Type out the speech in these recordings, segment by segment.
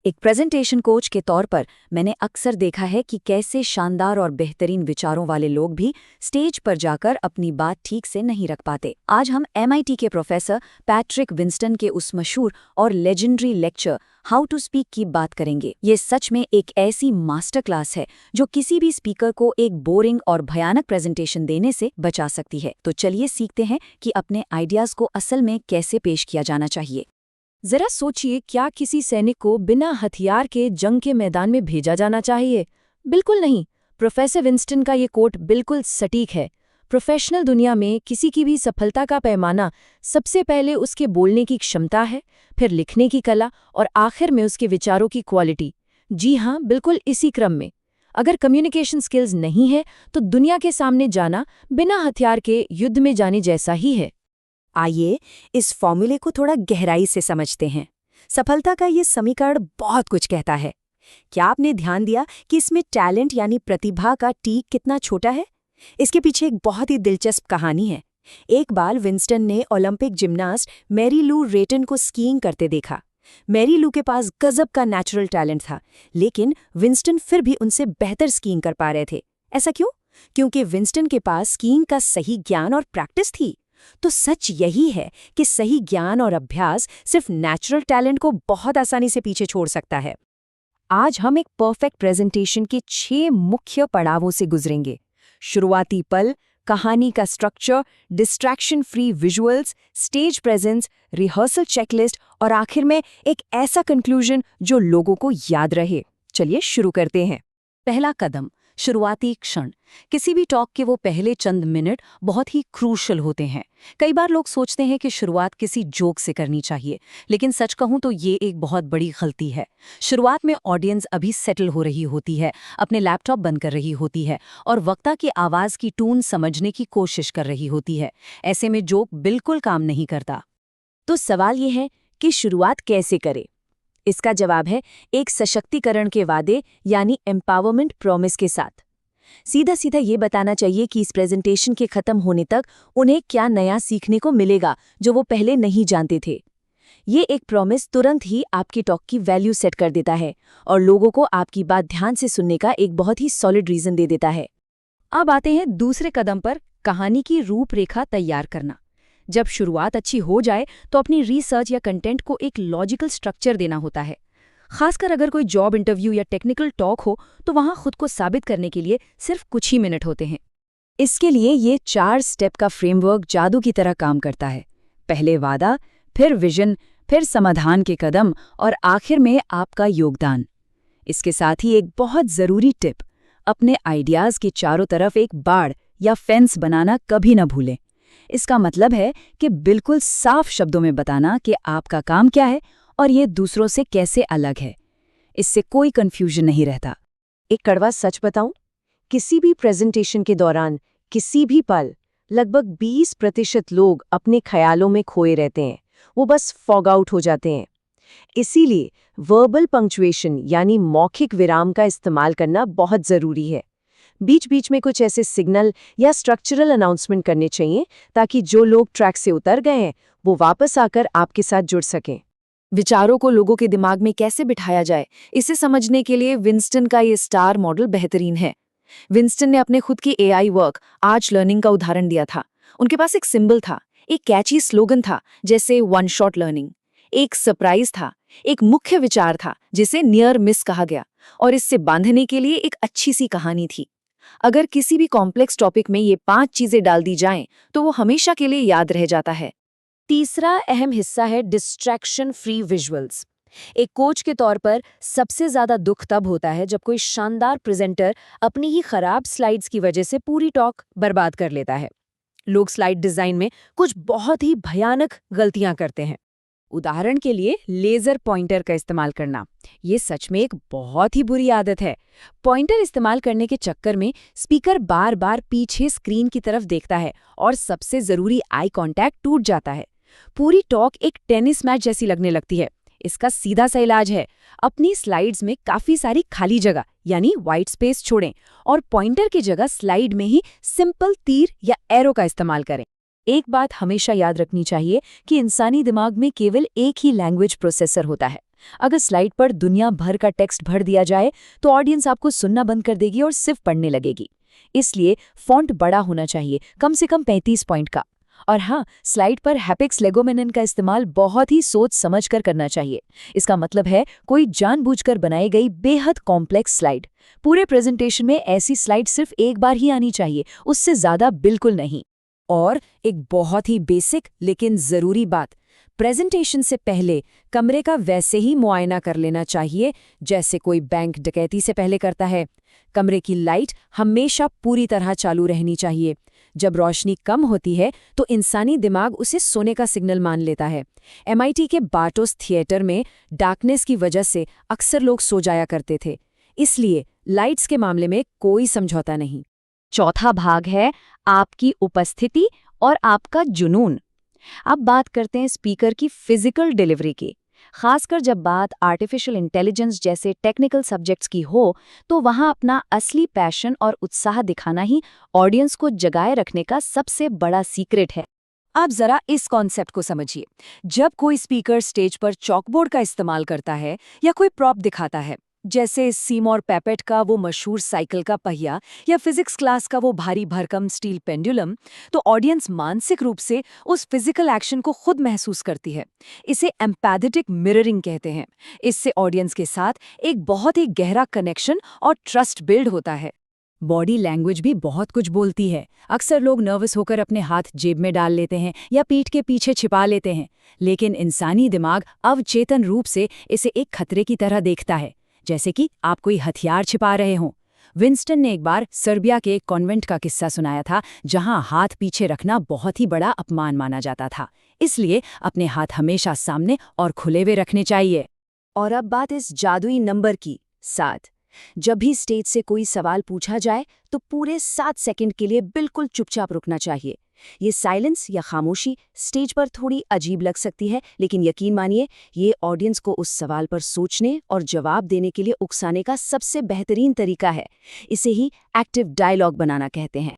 एक presentation coach के तौर पर मैंने अक्सर देखा है कि कैसे शानदार और बेहतरीन विचारों वाले लोग भी स्टेज पर जाकर अपनी बात ठीक से नहीं रख पाते। आज हम MIT के प्रोफेसर पैट्रिक विंस्टन के उस मशहूर और legendary lecture how to speak की बात करेंगे। ये सच में एक ऐसी मास्टर क्लास है जो किसी भी स्पीकर को एक बोरिंग और भयानक प्रेजेंटेशन देने से बचा सकती है। तो चलिए सीखते हैं कि अपने आइडियाज को असल में कैसे पेश किया जाना चाहिए। जरा सोचिए, क्या किसी सैनिक को बिना हथियार के जंग के मैदान में भेजा जाना चाहिए? बिल्कुल नहीं। प्रोफेसर विंस्टन का ये कोट बिल्कुल सटीक है। प्रोफेशनल दुनिया में किसी की भी सफलता का पैमाना सबसे पहले उसके बोलने की क्षमता है, फिर लिखने की कला और आखिर में उसके विचारों की क्वालिटी। जी हाँ, बिल्कुल इसी क्रम में। अगर कम्युनिकेशन स्किल्स नहीं है तो दुनिया के सामने जाना बिना हथियार के युद्ध में जाने जैसा ही है। आइए इस फॉर्मूले को थोड़ा गहराई से समझते हैं। सफलता का ये समीकरण बहुत कुछ कहता है। क्या आपने ध्यान दिया कि इसमें टैलेंट यानी प्रतिभा का टी कितना छोटा है? इसके पीछे एक बहुत ही दिलचस्प कहानी है। एक बार विंस्टन ने ओलंपिक जिम्नास्ट मैरी लू रेटन को स्कीइंग करते देखा। मैरी लू के पास गजब का नेचुरल टैलेंट था, लेकिन विंस्टन फिर भी उनसे बेहतर स्कीइंग कर पा रहे थे। ऐसा क्यों? क्योंकि विंस्टन के पास स्कीइंग का सही ज्ञान और प्रैक्टिस थी। तो सच यही है कि सही ज्ञान और अभ्यास सिर्फ नेचुरल टैलेंट को बहुत आसानी से पीछे छोड़ सकता है। आज हम एक परफेक्ट प्रेजेंटेशन के 6 मुख्य पड़ावों से गुजरेंगे। शुरुआती पल, कहानी का structure, distraction free visuals, stage presence, rehearsal checklist और आखिर में एक ऐसा कंक्लूजन जो लोगों को याद रहे। चलिए शुरू करते हैं। पहला कदम, शुरुआती क्षण। किसी भी टॉक के वो पहले चंद मिनट बहुत ही क्रूशल होते हैं। कई बार लोग सोचते हैं कि शुरुआत किसी जोक से करनी चाहिए, लेकिन सच कहूं तो ये एक बहुत बड़ी गलती है। शुरुआत में ऑडियंस अभी सेटल हो रही होती है, अपने लैपटॉप बंद कर रही होती है और वक्ता की आवाज की टून समझने की कोशिश कर रही होती है। ऐसे में जोक बिल्कुल काम नहीं करता। तो सवाल ये है कि शुरुआत कैसे करें? इसका जवाब है एक सशक्तिकरण के वादे यानी एम्पावरमेंट प्रॉमिस के साथ। सीधा सीधा ये बताना चाहिए कि इस प्रेजेंटेशन के खत्म होने तक उन्हें क्या नया सीखने को मिलेगा जो वो पहले नहीं जानते थे। ये एक प्रॉमिस तुरंत ही आपकी टॉक की वैल्यू सेट कर देता है और लोगों को आपकी बात ध्यान से सुनने का एक बहुत ही सॉलिड रीजन दे देता है। अब आते हैं दूसरे कदम पर, कहानी की रूपरेखा तैयार करना। जब शुरुआत अच्छी हो जाए तो अपनी रिसर्च या कंटेंट को एक लॉजिकल स्ट्रक्चर देना होता है। खासकर अगर कोई जॉब इंटरव्यू या टेक्निकल टॉक हो तो वहां खुद को साबित करने के लिए सिर्फ कुछ ही मिनट होते हैं। इसके लिए ये 4 स्टेप का फ्रेमवर्क जादू की तरह काम करता है। पहले वादा, फिर विजन, फिर समाधान के कदम और आखिर में आपका योगदान। इसके साथ ही एक बहुत जरूरी टिप, अपने आइडियाज के चारों तरफ एक बाड़ या फेंस बनाना कभी न भूलें। इसका मतलब है कि बिल्कुल साफ शब्दों में बताना कि आपका काम क्या है और ये दूसरों से कैसे अलग है। इससे कोई कंफ्यूजन नहीं रहता। एक कड़वा सच बताऊं, किसी भी प्रेजेंटेशन के दौरान किसी भी पल लगभग 20% लोग अपने ख्यालों में खोए रहते हैं। वो बस फॉग आउट हो जाते हैं। इसीलिए वर्बल पंक्चुएशन यानी मौखिक विराम का इस्तेमाल करना बहुत जरूरी है। बीच बीच में कुछ ऐसे सिग्नल या स्ट्रक्चरल अनाउंसमेंट करने चाहिए ताकि जो लोग ट्रैक से उतर गए हैं वो वापस आकर आपके साथ जुड़ सकें। विचारों को लोगों के दिमाग में कैसे बिठाया जाए, इसे समझने के लिए विंस्टन का ये स्टार मॉडल बेहतरीन है। विंस्टन ने अपने खुद की AI वर्क आर्च लर्निंग का उदाहरण दिया था। उनके पास एक सिंबल था, एक कैची स्लोगन था जैसे वन शॉट लर्निंग, एक सरप्राइज था, एक मुख्य विचार था जिसे नियर मिस कहा गया और इससे बांधने के लिए एक अच्छी सी कहानी थी। अगर किसी भी कॉम्प्लेक्स टॉपिक में ये 5 चीजें डाल दी जाएं तो वो हमेशा के लिए याद रह जाता है। तीसरा अहम हिस्सा है डिस्ट्रैक्शन फ्री विजुअल्स। एक कोच के तौर पर सबसे ज्यादा दुख तब होता है जब कोई शानदार प्रेजेंटर अपनी ही खराब स्लाइड्स की वजह से पूरी टॉक बर्बाद कर लेता है। लोग स्लाइड डिजाइन में कुछ बहुत ही भयानक गलतियां करते हैं। उदाहरण के लिए लेजर पॉइंटर का इस्तेमाल करना। ये सच में एक बहुत ही बुरी आदत है। पॉइंटर इस्तेमाल करने के चक्कर में स्पीकर बार बार पीछे स्क्रीन की तरफ देखता है और सबसे जरूरी आई कांटेक्ट टूट जाता है। पूरी टॉक एक टेनिस मैच जैसी लगने लगती है। इसका सीधा सा इलाज है, अपनी स्लाइड्स में काफी सारी खाली जगह यानी व्हाइट स्पेस छोड़ें और पॉइंटर की जगह स्लाइड में ही सिंपल तीर या एरो का इस्तेमाल करें। एक बात हमेशा याद रखनी चाहिए कि इंसानी दिमाग में केवल एक ही लैंग्वेज प्रोसेसर होता है। अगर स्लाइड पर दुनिया भर का टेक्स्ट भर दिया जाए तो ऑडियंस आपको सुनना बंद कर देगी और सिर्फ पढ़ने लगेगी। इसलिए फॉन्ट बड़ा होना चाहिए, कम से कम 35 पॉइंट का। और हाँ, स्लाइड पर हैपिक्स लेगोमेनन का इस्तेमाल बहुत ही सोच समझ कर करना चाहिए। इसका मतलब है कोई जानबूझकर बनाई गई बेहद कॉम्प्लेक्स स्लाइड। पूरे प्रेजेंटेशन में ऐसी स्लाइड सिर्फ एक बार ही आनी चाहिए, उससे ज़्यादा बिल्कुल नहीं। और एक बहुत ही बेसिक लेकिन ज़रूरी बात, प्रेजेंटेशन से पहले कमरे का वैसे ही मुआयना कर लेना चाहिए जैसे कोई बैंक डकैती से पहले करता है। कमरे की लाइट हमेशा पूरी तरह चालू रहनी चाहिए। जब रोशनी कम होती है तो इंसानी दिमाग उसे सोने का सिग्नल मान लेता है। MIT के बार्टोस थिएटर में डार्कनेस की वजह से अक्सर लोग सो जाया करते थे। इसलिए लाइट्स के मामले में कोई समझौता नहीं। चौथा भाग है आपकी उपस्थिति और आपका जुनून। अब बात करते हैं स्पीकर की फिजिकल डिलीवरी की। खासकर जब बात आर्टिफिशियल इंटेलिजेंस जैसे टेक्निकल सब्जेक्ट्स की हो, तो वहाँ अपना असली पैशन और उत्साह दिखाना ही ऑडियंस को जगाए रखने का सबसे बड़ा सीक्रेट है। आप जरा इस कॉन्सेप्ट को समझिए। जब कोई स्पीकर स्टेज पर चॉकबोर्ड का इस्तेमाल करता है या कोई प्रॉप दिखाता है, जैसे सीमोर पेपेट का वो मशहूर साइकिल का पहिया या फिजिक्स क्लास का वो भारी भरकम स्टील पेंडुलम, तो ऑडियंस मानसिक रूप से उस फिजिकल एक्शन को खुद महसूस करती है। इसे एम्पैथेटिक मिररिंग कहते हैं। इससे ऑडियंस के साथ एक बहुत ही गहरा कनेक्शन और ट्रस्ट बिल्ड होता है। बॉडी लैंग्वेज भी बहुत कुछ बोलती है। अक्सर लोग नर्वस होकर अपने हाथ जेब में डाल लेते हैं या पीठ के पीछे छिपा लेते हैं, लेकिन इंसानी दिमाग अवचेतन रूप से इसे एक खतरे की तरह देखता है, जैसे कि आप कोई हथियार छिपा रहे हों। विंस्टन ने एक बार सर्बिया के एक कॉन्वेंट का किस्सा सुनाया था, जहां हाथ पीछे रखना बहुत ही बड़ा अपमान माना जाता था। इसलिए अपने हाथ हमेशा सामने और खुले हुए रखने चाहिए। और अब बात इस जादुई नंबर की 7। जब भी स्टेज से कोई सवाल पूछा जाए तो पूरे 7 सेकंड के लिए बिल्कुल चुपचाप रुकना चाहिए। ये साइलेंस या खामोशी स्टेज पर थोड़ी अजीब लग सकती है, लेकिन यकीन मानिए ये ऑडियंस को उस सवाल पर सोचने और जवाब देने के लिए उकसाने का सबसे बेहतरीन तरीका है। इसे ही एक्टिव डायलॉग बनाना कहते हैं।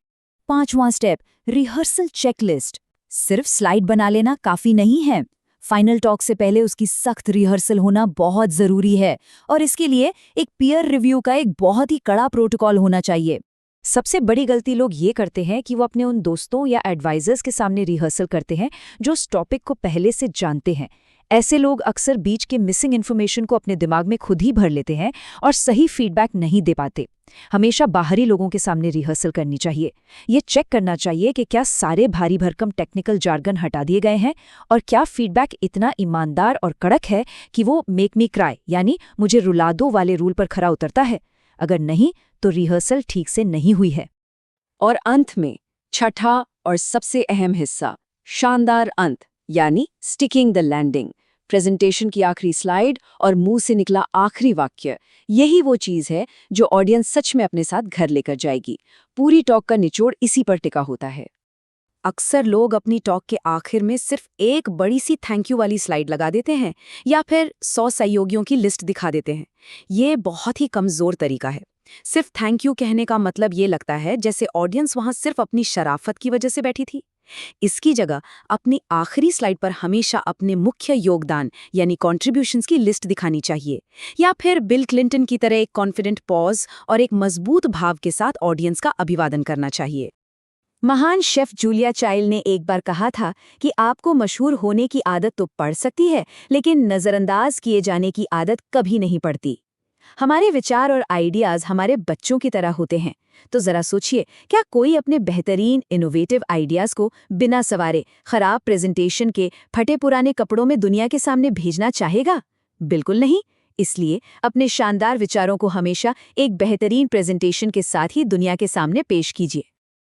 5वां स्टेप, रिहर्सल चेकलिस्ट। सिर्फ स्लाइड बना लेना काफी नहीं है। फाइनल टॉक से पहले उसकी सख्त रिहर्सल होना बहुत जरूरी है, और इसके लिए एक पीयर रिव्यू का एक बहुत ही कड़ा प्रोटोकॉल होना चाहिए। सबसे बड़ी गलती लोग ये करते हैं कि वो अपने उन दोस्तों या एडवाइजर्स के सामने रिहर्सल करते हैं जो इस टॉपिक को पहले से जानते हैं। ऐसे लोग अक्सर बीच के मिसिंग इन्फॉर्मेशन को अपने दिमाग में खुद ही भर लेते हैं और सही फीडबैक नहीं दे पाते। हमेशा बाहरी लोगों के सामने रिहर्सल करनी चाहिए। ये चेक करना चाहिए कि क्या सारे भारी भरकम टेक्निकल जार्गन हटा दिए गए हैं और क्या फीडबैक इतना ईमानदार और कड़क है कि वो मेक मी क्राई यानी मुझे रुला दो वाले रूल पर खरा उतरता है। अगर नहीं तो रिहर्सल ठीक से नहीं हुई है। और अंत में छठा और सबसे अहम हिस्सा, शानदार अंत यानी स्टिकिंग द लैंडिंग। प्रेजेंटेशन की आखिरी स्लाइड और मुंह से निकला आखिरी वाक्य, यही वो चीज है जो ऑडियंस सच में अपने साथ घर लेकर जाएगी। पूरी टॉक का निचोड़ इसी पर टिका होता है। अक्सर लोग अपनी टॉक के आखिर में सिर्फ एक बड़ी सी थैंक यू वाली स्लाइड लगा देते हैं या फिर 100 सहयोगियों की लिस्ट दिखा देते हैं। ये बहुत ही कमजोर तरीका है। सिर्फ थैंक यू कहने का मतलब ये लगता है जैसे ऑडियंस वहां सिर्फ अपनी शराफत की वजह से बैठी थी। इसकी जगह अपनी आखिरी स्लाइड पर हमेशा अपने मुख्य योगदान यानी कॉन्ट्रीब्यूशंस की लिस्ट दिखानी चाहिए, या फिर बिल क्लिंटन की तरह एक कॉन्फिडेंट पॉज और एक मजबूत भाव के साथ ऑडियंस का अभिवादन करना चाहिए। महान शेफ जूलिया चाइल्ड ने एक बार कहा था कि आपको मशहूर होने की आदत तो पड़ सकती है, लेकिन नज़रअंदाज किए जाने की आदत कभी नहीं पड़ती। हमारे विचार और आइडियाज़ हमारे बच्चों की तरह होते हैं। तो ज़रा सोचिए, क्या कोई अपने बेहतरीन इनोवेटिव आइडियाज़ को बिना सवारे खराब प्रेजेंटेशन के फटे पुराने कपड़ों में दुनिया के सामने भेजना चाहेगा? बिल्कुल नहीं। इसलिए अपने शानदार विचारों को हमेशा एक बेहतरीन प्रेजेंटेशन के साथ ही दुनिया के सामने पेश कीजिए।